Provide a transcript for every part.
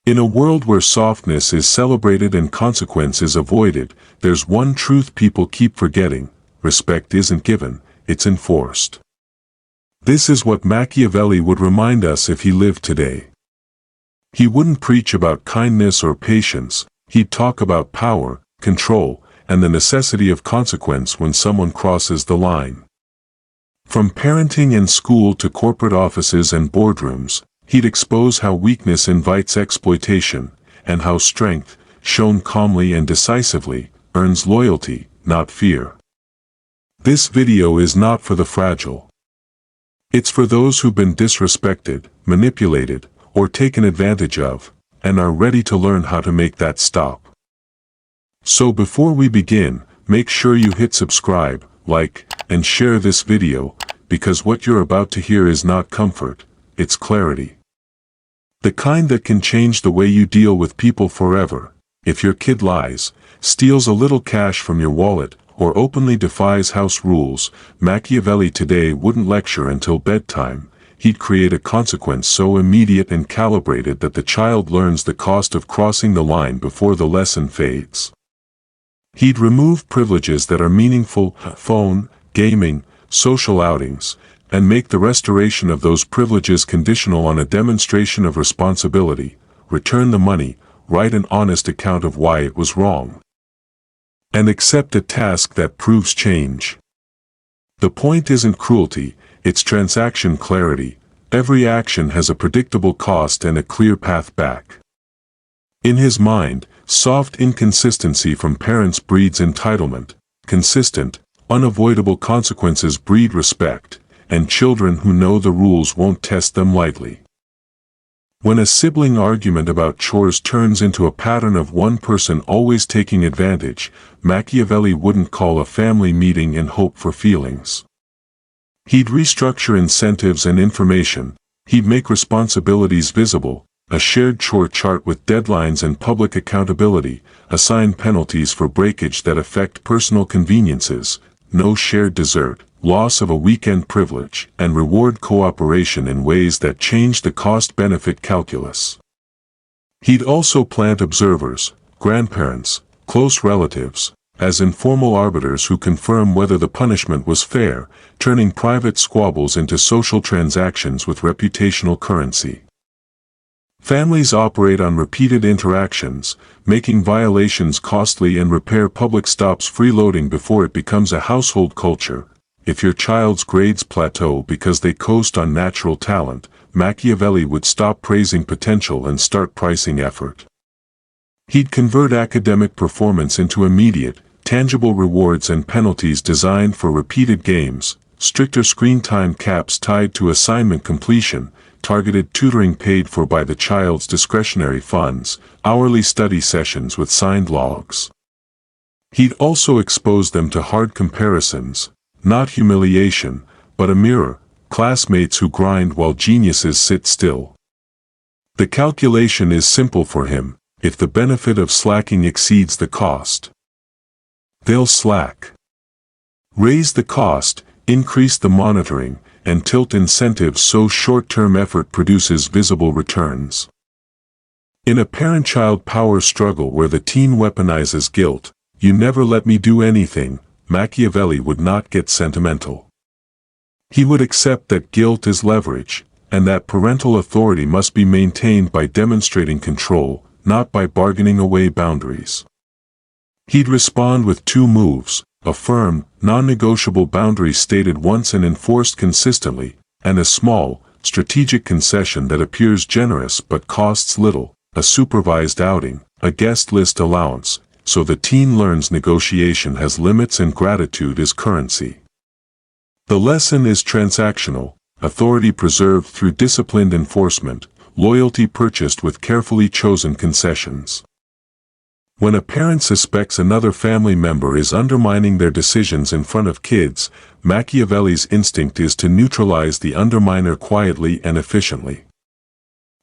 In a world where softness is celebrated and consequence is avoided, there's one truth people keep forgetting: respect isn't given, it's enforced. This is what Machiavelli would remind us if he lived today. He wouldn't preach about kindness or patience, he'd talk about power, control, and the necessity of consequence when someone crosses the line. From parenting and school to corporate offices and boardrooms, he'd expose how weakness invites exploitation, and how strength, shown calmly and decisively, earns loyalty, not fear. This video is not for the fragile. It's for those who've been disrespected, manipulated, or taken advantage of, and are ready to learn how to make that stop. So before we begin, make sure you hit subscribe, like, and share this video, because what you're about to hear is not comfort, it's clarity. The kind that can change the way you deal with people forever. If your kid lies, steals a little cash from your wallet, or openly defies house rules, Machiavelli today wouldn't lecture until bedtime. He'd create a consequence so immediate and calibrated that the child learns the cost of crossing the line before the lesson fades. He'd remove privileges that are meaningful: phone, gaming, social outings, and make the restoration of those privileges conditional on a demonstration of responsibility. Return the money, write an honest account of why it was wrong, and accept a task that proves change. The point isn't cruelty, it's transaction clarity. Every action has a predictable cost and a clear path back. In his mind, soft inconsistency from parents breeds entitlement, consistent, unavoidable consequences breed respect, and children who know the rules won't test them lightly. When a sibling argument about chores turns into a pattern of one person always taking advantage, Machiavelli wouldn't call a family meeting and hope for feelings. He'd restructure incentives and information. He'd make responsibilities visible, a shared chore chart with deadlines and public accountability, assign penalties for breakage that affect personal conveniences, no shared dessert, loss of a weekend privilege, and reward cooperation in ways that change the cost-benefit calculus. He'd also plant observers, grandparents, close relatives, as informal arbiters who confirm whether the punishment was fair, turning private squabbles into social transactions with reputational currency. Families operate on repeated interactions, making violations costly and repair public stops freeloading before it becomes a household culture. If your child's grades plateau because they coast on natural talent, Machiavelli would stop praising potential and start pricing effort. He'd convert academic performance into immediate, tangible rewards and penalties designed for repeated games, stricter screen time caps tied to assignment completion, targeted tutoring paid for by the child's discretionary funds, hourly study sessions with signed logs. He'd also expose them to hard comparisons, not humiliation, but a mirror, classmates who grind while geniuses sit still. The calculation is simple for him: if the benefit of slacking exceeds the cost, they'll slack. Raise the cost, increase the monitoring, and tilt incentives so short-term effort produces visible returns. In a parent-child power struggle where the teen weaponizes guilt, "You never let me do anything," Machiavelli would not get sentimental. He would accept that guilt is leverage, and that parental authority must be maintained by demonstrating control, not by bargaining away boundaries. He'd respond with two moves: a firm, non-negotiable boundary stated once and enforced consistently, and a small, strategic concession that appears generous but costs little, a supervised outing, a guest list allowance, so the teen learns negotiation has limits and gratitude is currency. The lesson is transactional, authority preserved through disciplined enforcement, loyalty purchased with carefully chosen concessions. When a parent suspects another family member is undermining their decisions in front of kids, Machiavelli's instinct is to neutralize the underminer quietly and efficiently.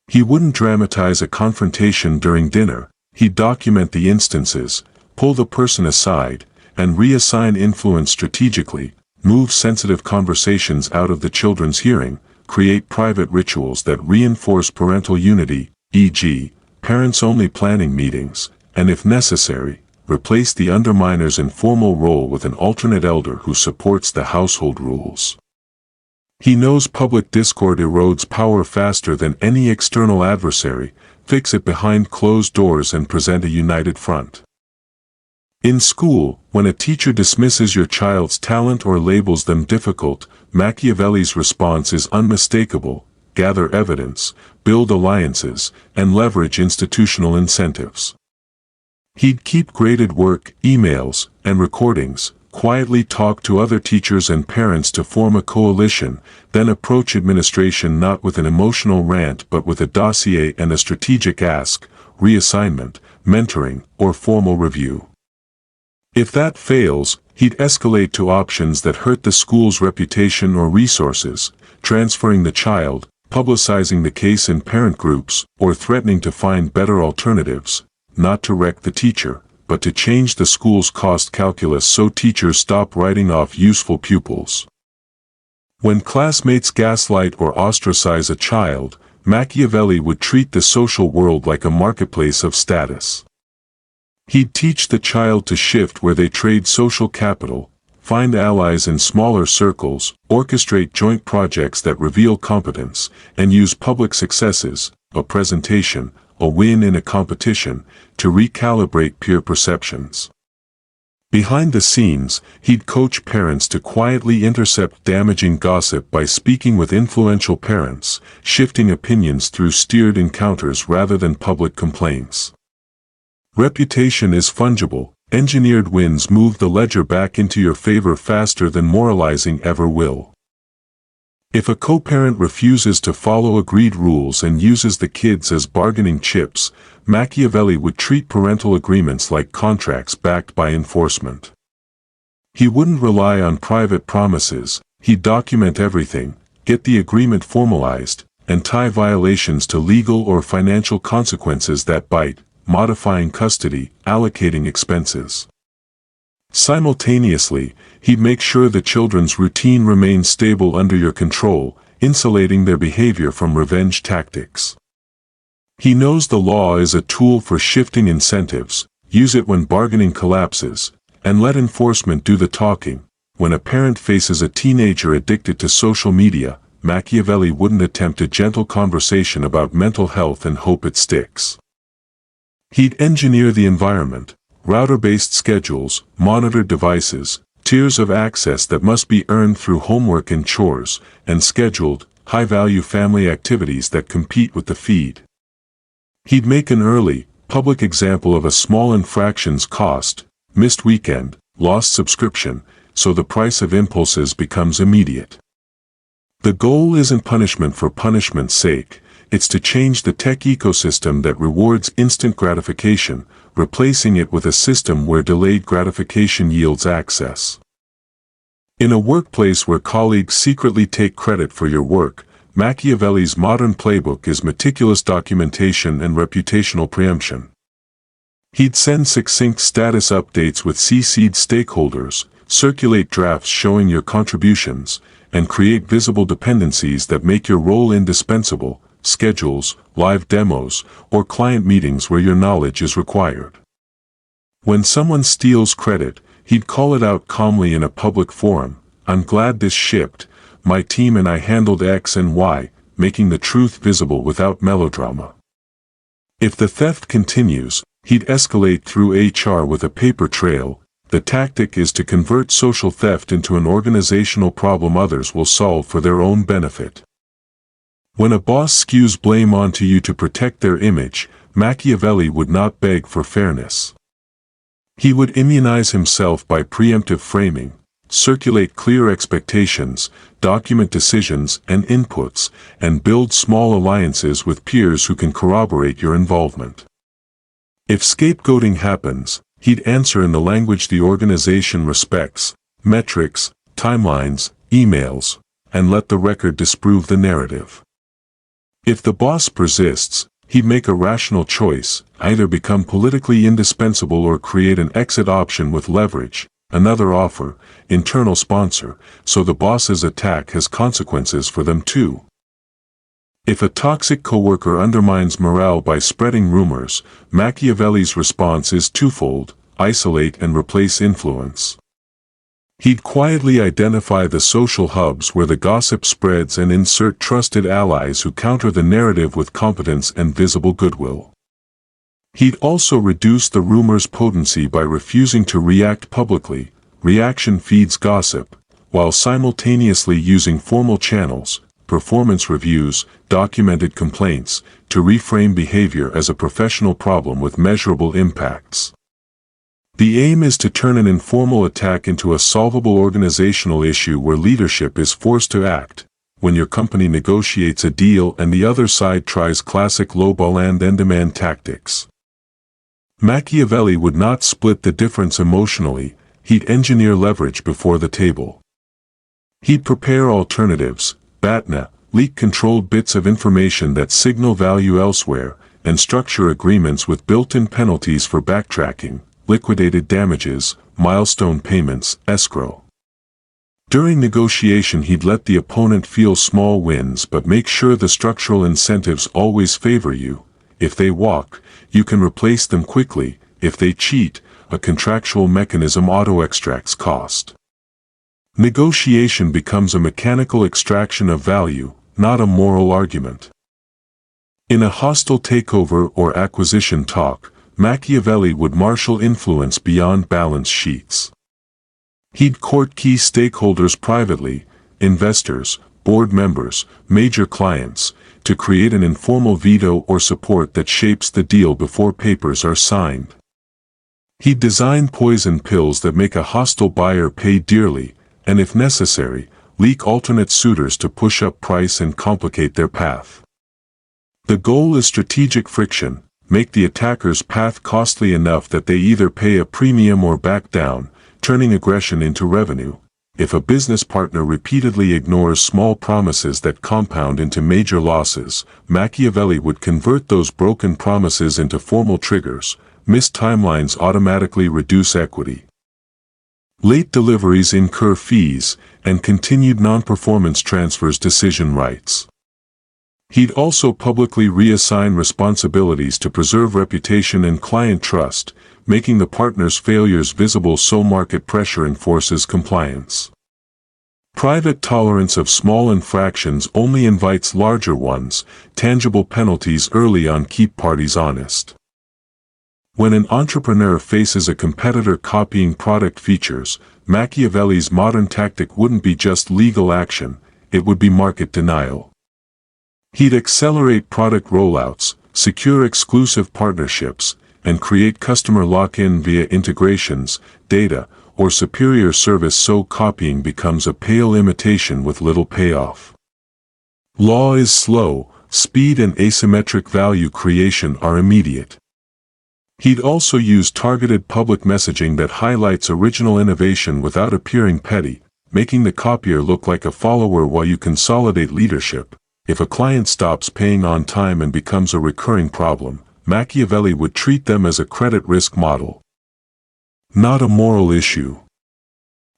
He wouldn't dramatize a confrontation during dinner. He'd document the instances, pull the person aside, and reassign influence strategically, move sensitive conversations out of the children's hearing, create private rituals that reinforce parental unity, e.g., parents-only planning meetings, and if necessary, replace the underminer's informal role with an alternate elder who supports the household rules. He knows public discord erodes power faster than any external adversary. Fix it behind closed doors and present a united front. In school, when a teacher dismisses your child's talent or labels them difficult, Machiavelli's response is unmistakable: gather evidence, build alliances, and leverage institutional incentives. He'd keep graded work, emails, and recordings, quietly talk to other teachers and parents to form a coalition, then approach administration not with an emotional rant but with a dossier and a strategic ask: reassignment, mentoring, or formal review. If that fails, he'd escalate to options that hurt the school's reputation or resources: transferring the child, publicizing the case in parent groups, or threatening to find better alternatives, not to wreck the teacher, but to change the school's cost calculus so teachers stop writing off useful pupils. When classmates gaslight or ostracize a child, Machiavelli would treat the social world like a marketplace of status. He'd teach the child to shift where they trade social capital, find allies in smaller circles, orchestrate joint projects that reveal competence, and use public successes, a presentation, a win in a competition, to recalibrate peer perceptions. Behind the scenes, he'd coach parents to quietly intercept damaging gossip by speaking with influential parents, shifting opinions through steered encounters rather than public complaints. Reputation is fungible. Engineered wins move the ledger back into your favor faster than moralizing ever will. If a co-parent refuses to follow agreed rules and uses the kids as bargaining chips, Machiavelli would treat parental agreements like contracts backed by enforcement. He wouldn't rely on private promises. He'd document everything, get the agreement formalized, and tie violations to legal or financial consequences that bite: modifying custody, allocating expenses. Simultaneously, he'd make sure the children's routine remains stable under your control, insulating their behavior from revenge tactics. He knows the law is a tool for shifting incentives. Use it when bargaining collapses, and let enforcement do the talking. When a parent faces a teenager addicted to social media, Machiavelli wouldn't attempt a gentle conversation about mental health and hope it sticks. He'd engineer the environment: router-based schedules, monitored devices, tiers of access that must be earned through homework and chores, and scheduled, high-value family activities that compete with the feed. He'd make an early, public example of a small infraction's cost: missed weekend, lost subscription, so the price of impulses becomes immediate. The goal isn't punishment for punishment's sake. It's to change the tech ecosystem that rewards instant gratification, replacing it with a system where delayed gratification yields access. In a workplace where colleagues secretly take credit for your work, Machiavelli's modern playbook is meticulous documentation and reputational preemption. He'd send succinct status updates with CC'd stakeholders, circulate drafts showing your contributions, and create visible dependencies that make your role indispensable: schedules, live demos, or client meetings where your knowledge is required. When someone steals credit, he'd call it out calmly in a public forum: "I'm glad this shipped. My team and I handled X and Y," making the truth visible without melodrama. If the theft continues, he'd escalate through HR with a paper trail. The tactic is to convert social theft into an organizational problem others will solve for their own benefit. When a boss skews blame onto you to protect their image, Machiavelli would not beg for fairness. He would immunize himself by preemptive framing, circulate clear expectations, document decisions and inputs, and build small alliances with peers who can corroborate your involvement. If scapegoating happens, he'd answer in the language the organization respects: metrics, timelines, emails, and let the record disprove the narrative. If the boss persists, he'd make a rational choice: either become politically indispensable or create an exit option with leverage, another offer, internal sponsor, so the boss's attack has consequences for them too. If a toxic coworker undermines morale by spreading rumors, Machiavelli's response is twofold: isolate and replace influence. He'd quietly identify the social hubs where the gossip spreads and insert trusted allies who counter the narrative with competence and visible goodwill. He'd also reduce the rumor's potency by refusing to react publicly. Reaction feeds gossip, while simultaneously using formal channels, performance reviews, documented complaints, to reframe behavior as a professional problem with measurable impacts. The aim is to turn an informal attack into a solvable organizational issue where leadership is forced to act. When your company negotiates a deal and the other side tries classic lowball and end-demand tactics, Machiavelli would not split the difference emotionally. He'd engineer leverage before the table. He'd prepare alternatives, BATNA, leak controlled bits of information that signal value elsewhere, and structure agreements with built-in penalties for backtracking, liquidated damages, milestone payments, escrow. During negotiation he'd let the opponent feel small wins but make sure the structural incentives always favor you. If they walk, you can replace them quickly. If they cheat, a contractual mechanism auto-extracts cost. Negotiation becomes a mechanical extraction of value, not a moral argument. In a hostile takeover or acquisition talk, Machiavelli would marshal influence beyond balance sheets. He'd court key stakeholders privately, investors, board members, major clients, to create an informal veto or support that shapes the deal before papers are signed. He'd design poison pills that make a hostile buyer pay dearly, and if necessary, leak alternate suitors to push up price and complicate their path. The goal is strategic friction: make the attacker's path costly enough that they either pay a premium or back down, turning aggression into revenue. If a business partner repeatedly ignores small promises that compound into major losses, Machiavelli would convert those broken promises into formal triggers. Missed timelines automatically reduce equity. Late deliveries incur fees, and continued non-performance transfers decision rights. He'd also publicly reassign responsibilities to preserve reputation and client trust, making the partner's failures visible so market pressure enforces compliance. Private tolerance of small infractions only invites larger ones. Tangible penalties early on keep parties honest. When an entrepreneur faces a competitor copying product features, Machiavelli's modern tactic wouldn't be just legal action, it would be market denial. He'd accelerate product rollouts, secure exclusive partnerships, and create customer lock-in via integrations, data, or superior service so copying becomes a pale imitation with little payoff. Law is slow, speed and asymmetric value creation are immediate. He'd also use targeted public messaging that highlights original innovation without appearing petty, making the copier look like a follower while you consolidate leadership. If a client stops paying on time and becomes a recurring problem, Machiavelli would treat them as a credit risk model, not a moral issue.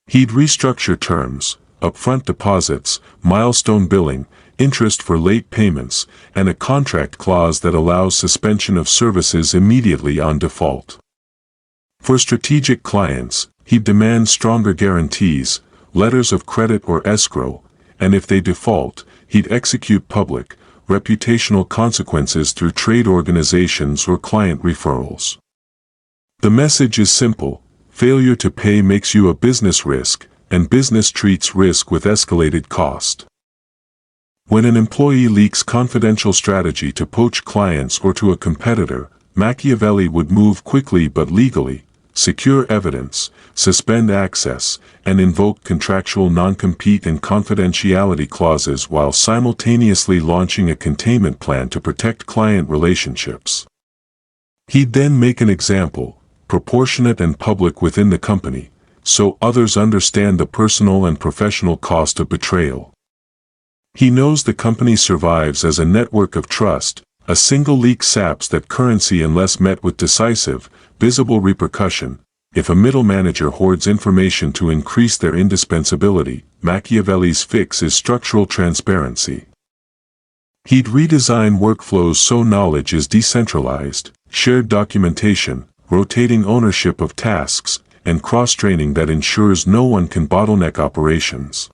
He'd restructure terms, upfront deposits, milestone billing, interest for late payments, and a contract clause that allows suspension of services immediately on default. For strategic clients, he'd demand stronger guarantees, letters of credit or escrow, and if they default, he'd execute public, reputational consequences through trade organizations or client referrals. The message is simple: failure to pay makes you a business risk, and business treats risk with escalated cost. When an employee leaks confidential strategy to poach clients or to a competitor, Machiavelli would move quickly but legally, secure evidence, suspend access, and invoke contractual non-compete and confidentiality clauses while simultaneously launching a containment plan to protect client relationships. He'd then make an example, proportionate and public within the company, so others understand the personal and professional cost of betrayal. He knows the company survives as a network of trust. A single leak saps that currency unless met with decisive, visible repercussion. If a middle manager hoards information to increase their indispensability, Machiavelli's fix is structural transparency. He'd redesign workflows so knowledge is decentralized, shared documentation, rotating ownership of tasks, and cross-training that ensures no one can bottleneck operations.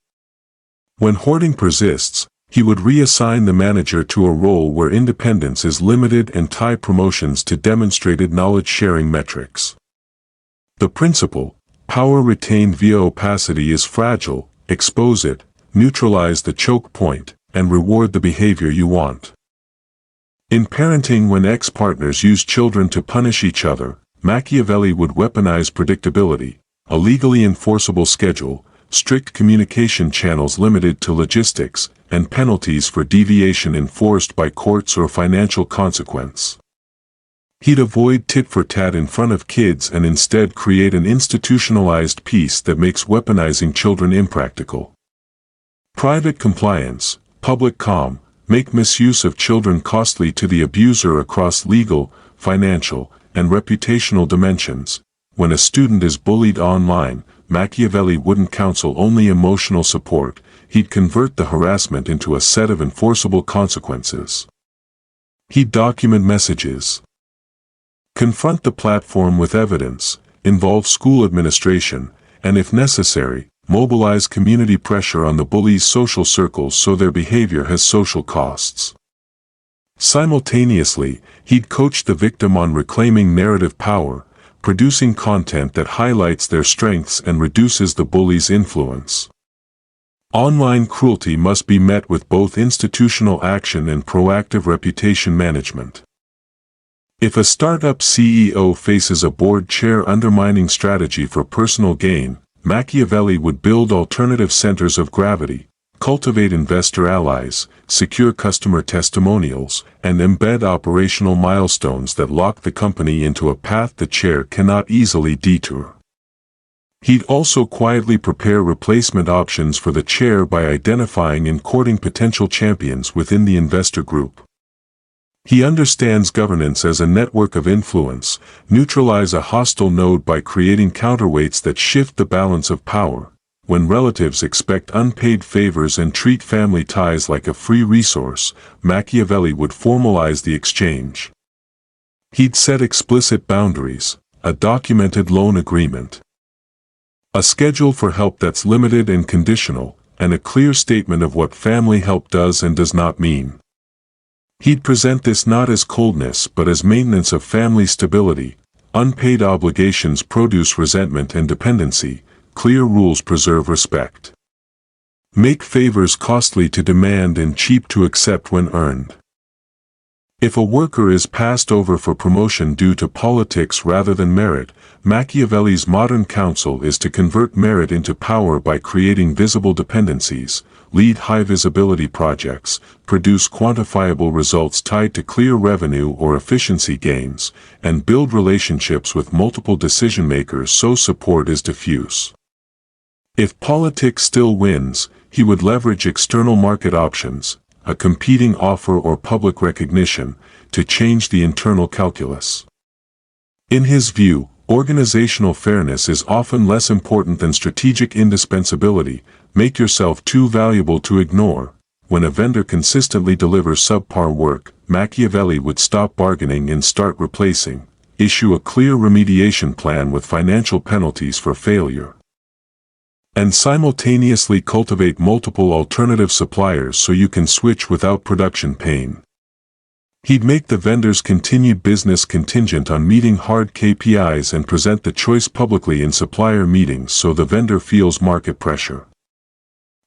When hoarding persists, he would reassign the manager to a role where independence is limited and tie promotions to demonstrated knowledge-sharing metrics. The principle, power retained via opacity, is fragile. Expose it, neutralize the choke point, and reward the behavior you want. In parenting, when ex-partners use children to punish each other, Machiavelli would weaponize predictability, a legally enforceable schedule, strict communication channels limited to logistics, and penalties for deviation enforced by courts or financial consequence. He'd avoid tit-for-tat in front of kids and instead create an institutionalized peace that makes weaponizing children impractical. Private compliance, public calm, make misuse of children costly to the abuser across legal, financial, and reputational dimensions. When a student is bullied online, Machiavelli wouldn't counsel only emotional support, he'd convert the harassment into a set of enforceable consequences. He'd document messages. Confront the platform with evidence, involve school administration, and if necessary, mobilize community pressure on the bully's social circles so their behavior has social costs. Simultaneously, he'd coach the victim on reclaiming narrative power, producing content that highlights their strengths and reduces the bully's influence. Online cruelty must be met with both institutional action and proactive reputation management. If a startup CEO faces a board chair undermining strategy for personal gain, Machiavelli would build alternative centers of gravity, cultivate investor allies, secure customer testimonials, and embed operational milestones that lock the company into a path the chair cannot easily detour. He'd also quietly prepare replacement options for the chair by identifying and courting potential champions within the investor group. He understands governance as a network of influence, neutralize a hostile node by creating counterweights that shift the balance of power. When relatives expect unpaid favors and treat family ties like a free resource, Machiavelli would formalize the exchange. He'd set explicit boundaries, a documented loan agreement, a schedule for help that's limited and conditional, and a clear statement of what family help does and does not mean. He'd present this not as coldness but as maintenance of family stability. Unpaid obligations produce resentment and dependency, clear rules preserve respect. Make favors costly to demand and cheap to accept when earned. If a worker is passed over for promotion due to politics rather than merit, Machiavelli's modern counsel is to convert merit into power by creating visible dependencies, lead high-visibility projects, produce quantifiable results tied to clear revenue or efficiency gains, and build relationships with multiple decision-makers so support is diffuse. If politics still wins, he would leverage external market options, a competing offer or public recognition, to change the internal calculus. In his view, organizational fairness is often less important than strategic indispensability. Make yourself too valuable to ignore. When a vendor consistently delivers subpar work, Machiavelli would stop bargaining and start replacing, issue a clear remediation plan with financial penalties for failure, and simultaneously cultivate multiple alternative suppliers so you can switch without production pain. He'd make the vendor's continued business contingent on meeting hard KPIs and present the choice publicly in supplier meetings so the vendor feels market pressure.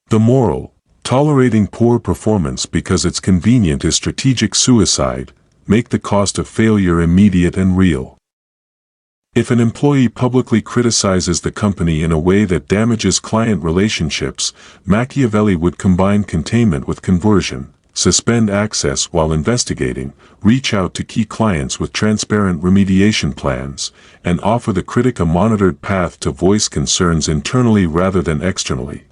The moral, tolerating poor performance because it's convenient is strategic suicide. Make the cost of failure immediate and real. If an employee publicly criticizes the company in a way that damages client relationships, Machiavelli would combine containment with conversion, suspend access while investigating, reach out to key clients with transparent remediation plans, and offer the critic a monitored path to voice concerns internally rather than externally.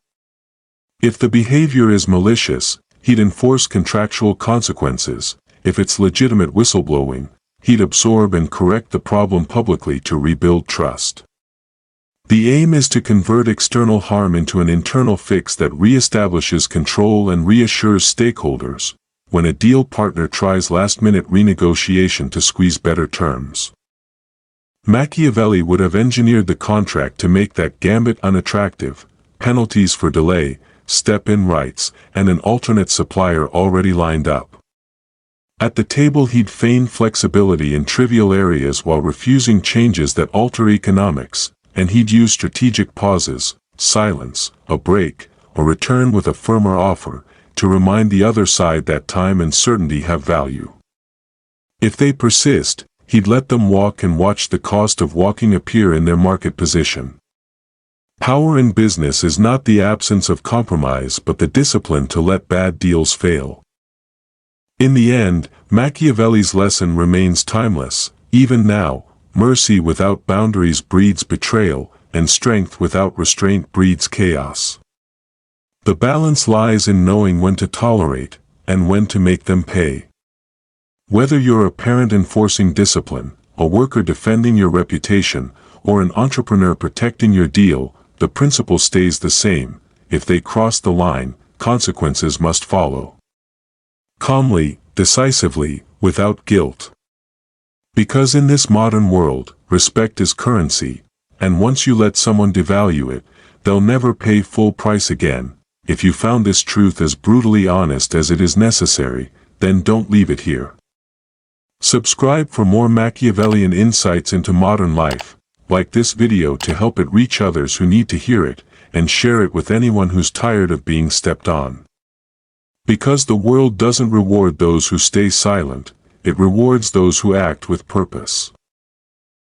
If the behavior is malicious, he'd enforce contractual consequences. If it's legitimate whistleblowing, he'd absorb and correct the problem publicly to rebuild trust. The aim is to convert external harm into an internal fix that reestablishes control and reassures stakeholders. when a deal partner tries last-minute renegotiation to squeeze better terms. Machiavelli would have engineered the contract to make that gambit unattractive: penalties for delay, step-in rights, and an alternate supplier already lined up. At the table he'd feign flexibility in trivial areas while refusing changes that alter economics, and he'd use strategic pauses, silence, a break, or return with a firmer offer, to remind the other side that time and certainty have value. If they persist, he'd let them walk and watch the cost of walking appear in their market position. Power in business is not the absence of compromise but the discipline to let bad deals fail. In the end, Machiavelli's lesson remains timeless: even now, mercy without boundaries breeds betrayal, and strength without restraint breeds chaos. The balance lies in knowing when to tolerate, and when to make them pay. Whether you're a parent enforcing discipline, a worker defending your reputation, or an entrepreneur protecting your deal, the principle stays the same: if they cross the line, consequences must follow. Calmly, decisively, without guilt. Because in this modern world, respect is currency, and once you let someone devalue it, they'll never pay full price again. If you found this truth as brutally honest as it is necessary, then don't leave it here. Subscribe for more Machiavellian insights into modern life, like this video to help it reach others who need to hear it, and share it with anyone who's tired of being stepped on. Because the world doesn't reward those who stay silent, it rewards those who act with purpose.